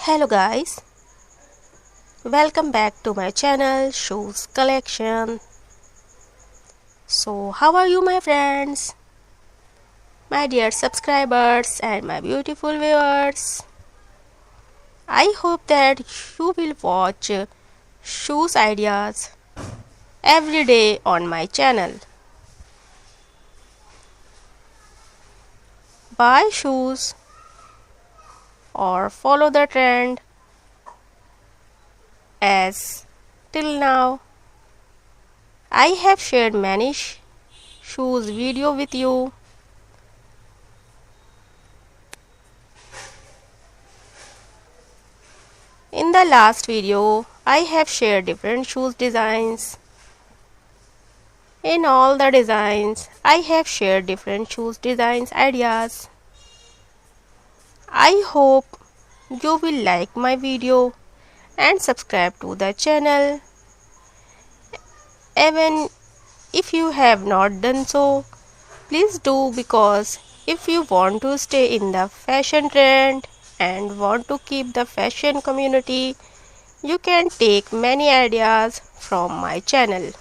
Hello guys, welcome back to my channel Shoes Collection. So how are you my friends, my dear subscribers and my beautiful viewers? I hope that you will watch shoes ideas every day on my channel. Buy shoes or follow the trend, as till now I have shared many shoes video with you. In the last video I have shared different shoes designs. In all the designs I have shared different shoes designs ideas. I hope you will like my video and subscribe to the channel. Even if you have not done so, please do, because if you want to stay in the fashion trend and want to keep the fashion community, you can take many ideas from my channel.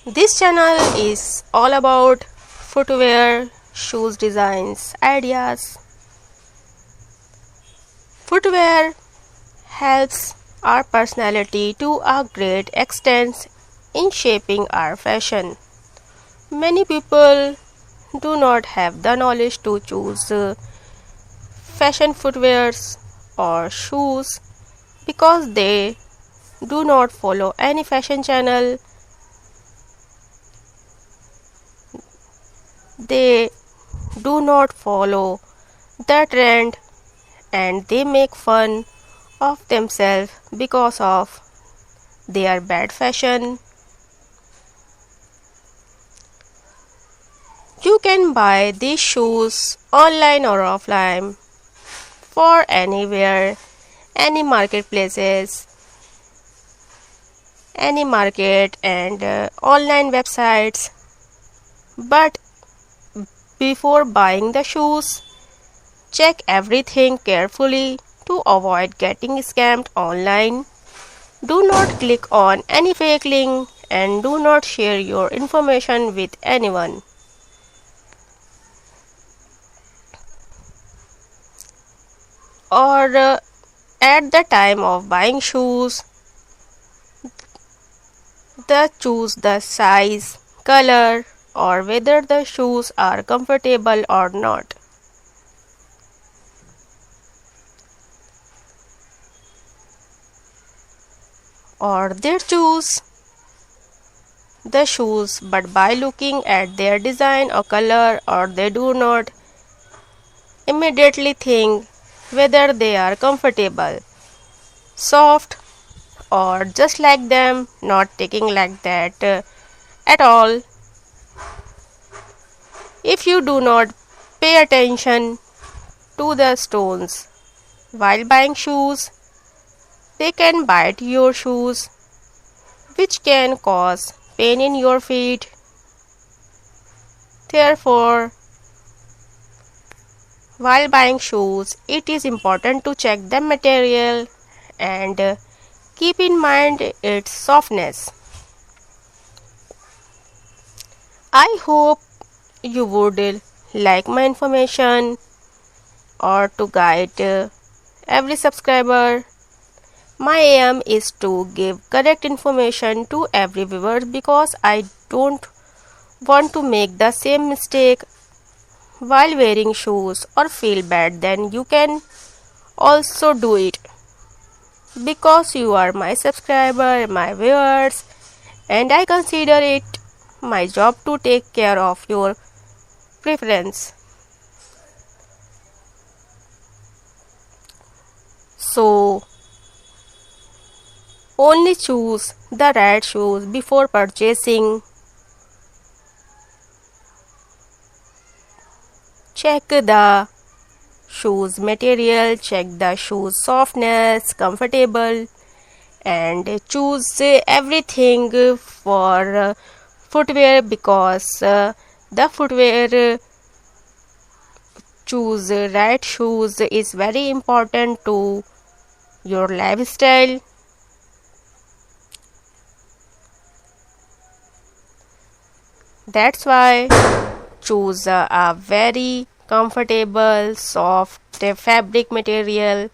This channel is all about footwear, shoes designs, ideas. Footwear helps our personality to a great extent in shaping our fashion. Many people do not have the knowledge to choose fashion footwears or shoes because they do not follow any fashion channel. They do not follow the trend and they make fun of themselves because of their bad fashion. You can buy these shoes online or offline for anywhere, any marketplaces, any market and online websites. But before buying the shoes, check everything carefully to avoid getting scammed online. Do not click on any fake link and do not share your information with anyone. Or at the time of buying shoes, choose the size, color, or whether the shoes are comfortable or not. Or they choose the shoes but by looking at their design or color, or they do not immediately think whether they are comfortable, soft, or just like them, not taking like that at all. If you do not pay attention to the stones while buying shoes, they can bite your shoes, which can cause pain in your feet. Therefore, while buying shoes, it is important to check the material and keep in mind its softness. I hope you would like my information or to guide every subscriber. My aim is to give correct information to every viewer because I don't want to make the same mistake while wearing shoes or feel bad. Then you can also do it because you are my subscriber, my viewers, and I consider it my job to take care of your preference. So only choose the right shoes before purchasing. Check the shoes material, check the shoes softness, comfortable, and choose everything for footwear because the footwear choose right shoes is very important to your lifestyle. That's why choose a very comfortable, soft fabric material,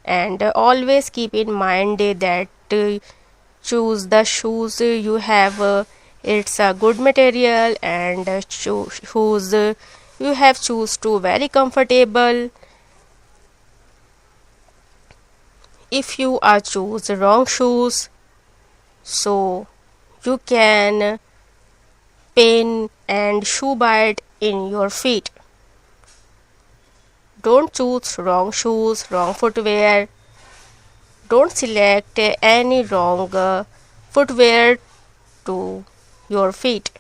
and always keep in mind that choose the shoes you have. It's a good material, and shoes you have choose to very comfortable. If you are choose wrong shoes, so you can pain and shoe bite in your feet. Don't choose wrong shoes, wrong footwear. Don't select any wrong footwear to your feet.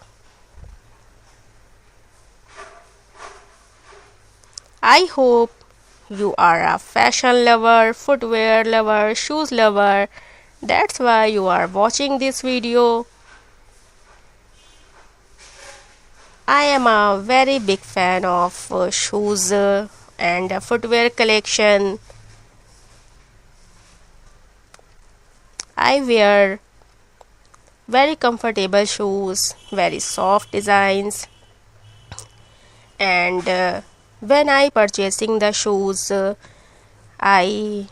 I hope you are a fashion lover, footwear lover, shoes lover. That's why you are watching this video. I am a very big fan of shoes and footwear collection. I wear very comfortable shoes, very soft designs, and when I purchasing the shoes, I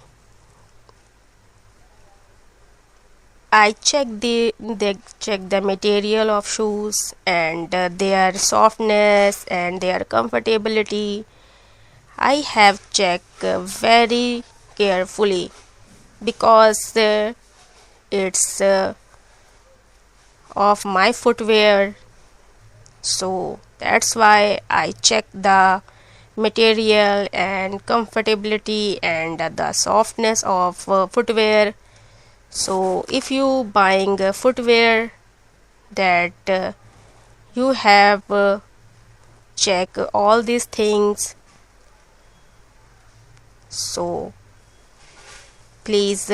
check the material of shoes and their softness and their comfortability. I have checked very carefully because it's of my footwear, so that's why I check the material and comfortability and the softness of footwear. So if you buying footwear, that you have check all these things. So please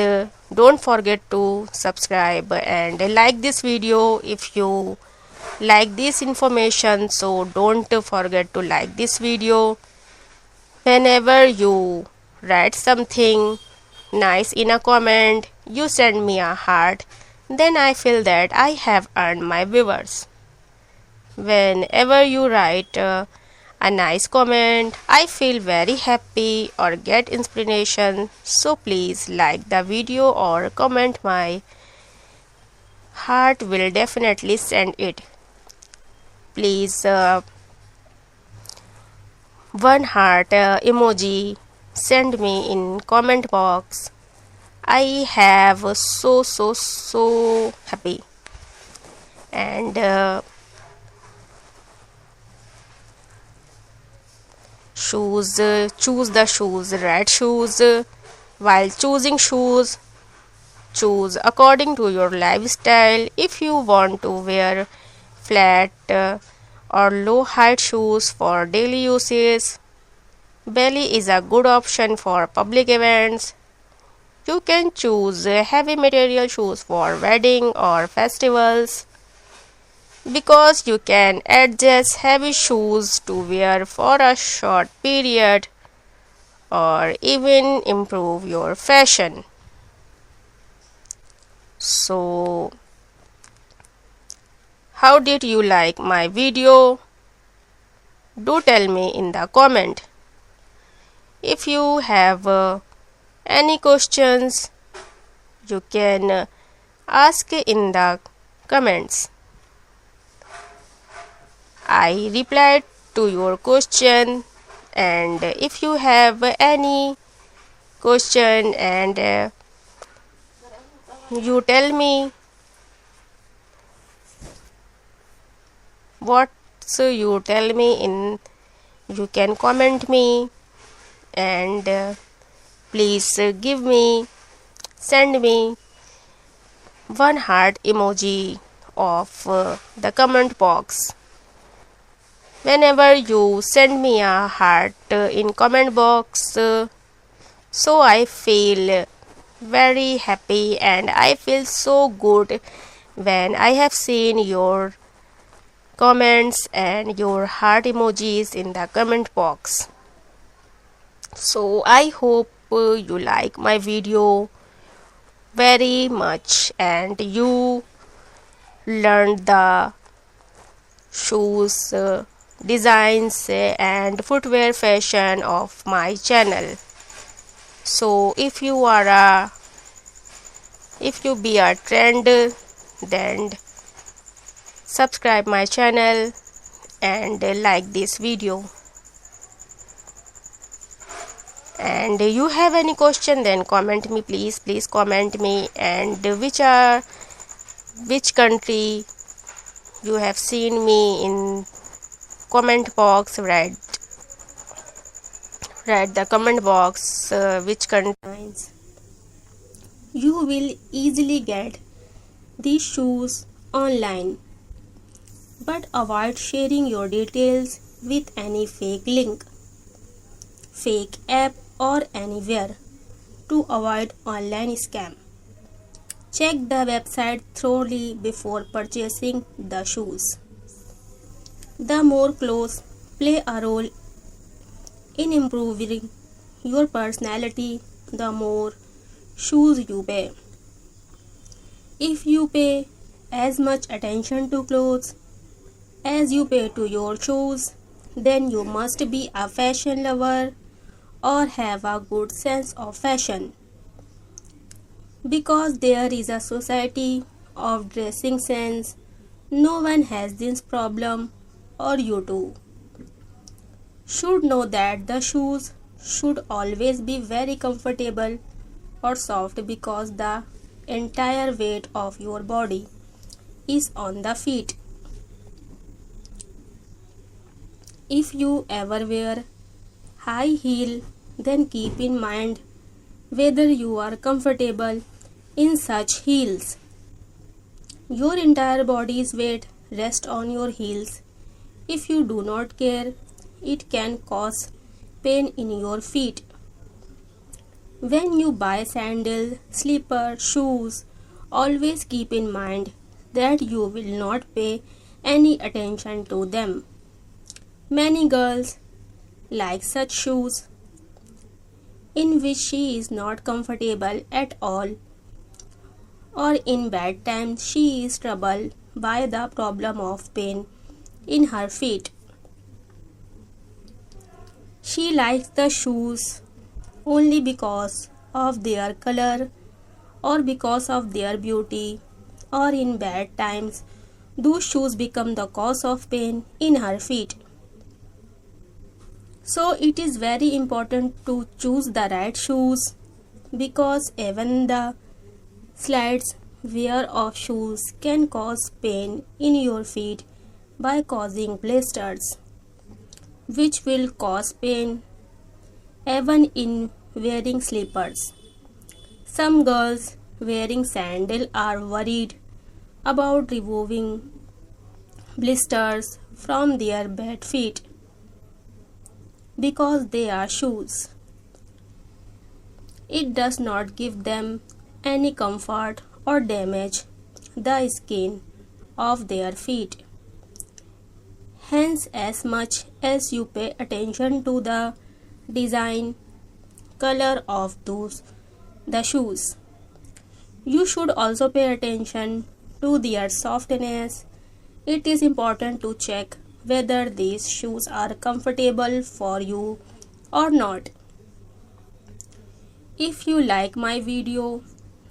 don't forget to subscribe and like this video if you like this information. So don't forget to like this video. Whenever you write something nice in a comment, you send me a heart, then I feel that I have earned my viewers. Whenever you write a nice comment, I feel very happy or get inspiration. So please like the video or comment. My heart will definitely send it. Please one heart emoji send me in comment box. I have so happy. And shoes, choose the shoes, right shoes. While choosing shoes, choose according to your lifestyle. If you want to wear flat or low height shoes for daily uses, belly is a good option for public events. You can choose heavy material shoes for wedding or festivals, because you can adjust heavy shoes to wear for a short period or even improve your fashion. So, how did you like my video? Do tell me in the comment. If you have any questions, you can ask in the comments. I replied to your question, and if you have any question and you tell me what, so you tell me in, you can comment me, and please give me, send me one heart emoji of the comment box. Whenever you send me a heart in comment box, so I feel very happy and I feel so good when I have seen your comments and your heart emojis in the comment box. So I hope you like my video very much and you learned the shoes designs and footwear fashion of my channel. So if you be a trend, then subscribe my channel and like this video. And you have any question, then comment me, please comment me, and which country you have seen me in comment box. Write the comment box which country. You will easily get these shoes online, but avoid sharing your details with any fake link, fake app or anywhere to avoid online scam. Check the website thoroughly before purchasing the shoes. The more clothes play a role in improving your personality, the more shoes you pay. If you pay as much attention to clothes as you pay to your shoes, then you must be a fashion lover or have a good sense of fashion. Because there is a society of dressing sense, no one has this problem, or you too should know that the shoes should always be very comfortable or soft, because the entire weight of your body is on the feet. If you ever wear high heel, then keep in mind whether you are comfortable in such heels. Your entire body's weight rests on your heels. If you do not care, it can cause pain in your feet. When you buy sandals, slippers, shoes, always keep in mind that you will not pay any attention to them. Many girls like such shoes in which she is not comfortable at all, or in bad times she is troubled by the problem of pain in her feet. She likes the shoes only because of their color or because of their beauty, or in bad times those shoes become the cause of pain in her feet. So it is very important to choose the right shoes, because even the slight wear of shoes can cause pain in your feet by causing blisters, which will cause pain even in wearing slippers. Some girls wearing sandals are worried about removing blisters from their bad feet because they are shoes. It does not give them any comfort or damage the skin of their feet. Hence, as much as you pay attention to the design, color of the shoes, you should also pay attention to their softness. It is important to check whether these shoes are comfortable for you or not. If you like my video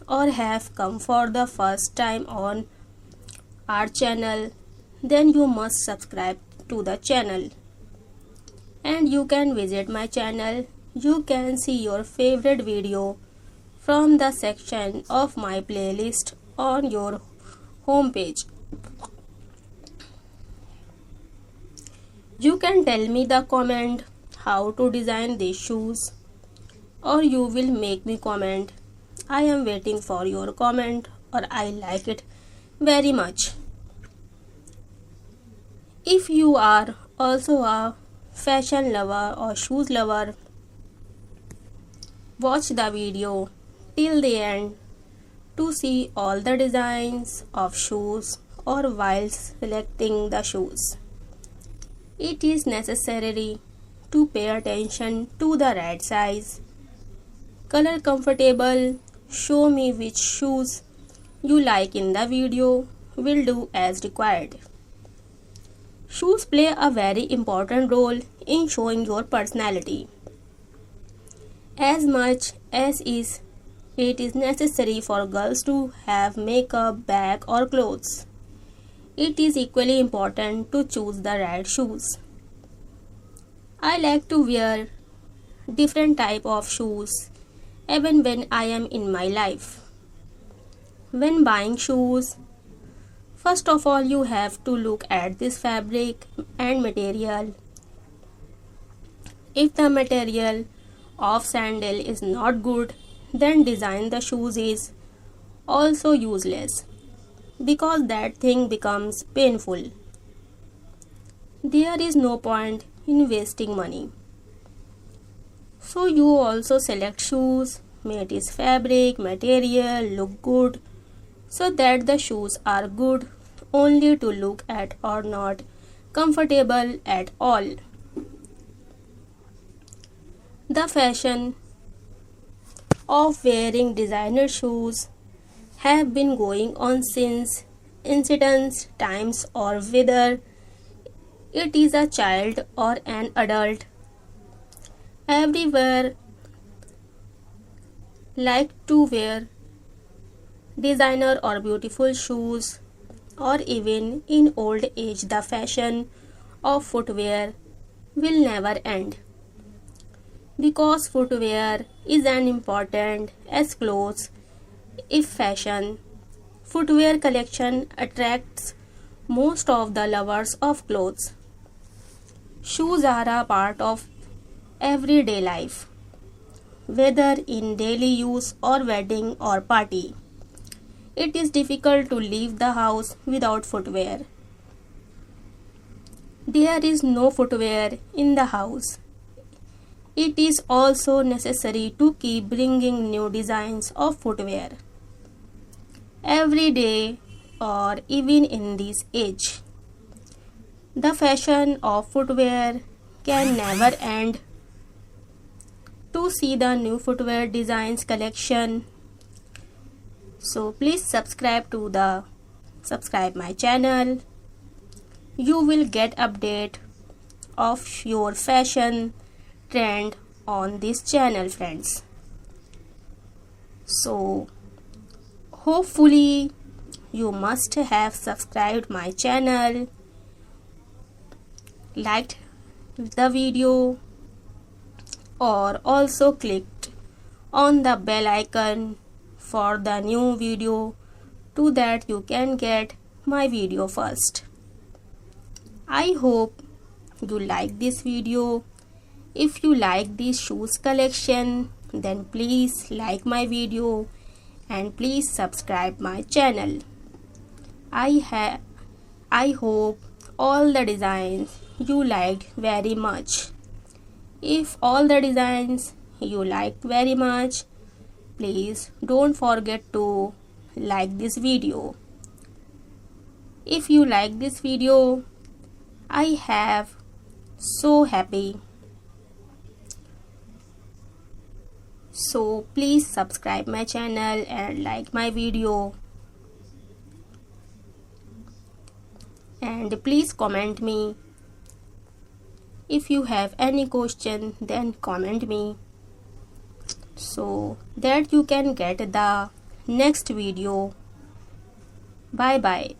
or have come for the first time on our channel, then you must subscribe to the channel. And you can visit my channel. You can see your favorite video from the section of my playlist on your home page. You can tell me the comment how to design these shoes, or you will make me comment. I am waiting for your comment, or I like it very much. If you are also a fashion lover or shoes lover, watch the video till the end to see all the designs of shoes or while selecting the shoes. It is necessary to pay attention to the right size, color comfortable. Show me which shoes you like in the video. Will do as required. Shoes play a very important role in showing your personality. As much as it is necessary for girls to have makeup, bag or clothes, it is equally important to choose the right shoes. I like to wear different type of shoes even when I am in my life. When buying shoes, first of all you have to look at this fabric and material. If the material of sandal is not good, then design the shoes is also useless because that thing becomes painful. There is no point in wasting money. So you also select shoes, made is fabric, material, look good, so that the shoes are good only to look at or not comfortable at all. The fashion of wearing designer shoes have been going on since ancient times, or whether it is a child or an adult. Everywhere like to wear designer or beautiful shoes, or even in old age the fashion of footwear will never end, because footwear is as important as clothes. If fashion footwear collection attracts most of the lovers of clothes, shoes are a part of everyday life, whether in daily use or wedding or party. It is difficult to leave the house without footwear. There is no footwear in the house. It is also necessary to keep bringing new designs of footwear every day, or even in this age. The fashion of footwear can never end. To see the new footwear designs collection, so please subscribe my channel. You will get update of your fashion trend on this channel, friends. So hopefully you must have subscribed my channel, liked the video, or also clicked on the bell icon for the new video, so that you can get my video first. I hope you like this video. If you like this shoes collection, then please like my video and please subscribe my channel. I hope all the designs you liked very much. If all the designs you liked very much, please don't forget to like this video. If you like this video, I have so happy. So please subscribe my channel and like my video, and please comment me. If you have any question, then comment me, so that you can get the next video. Bye bye.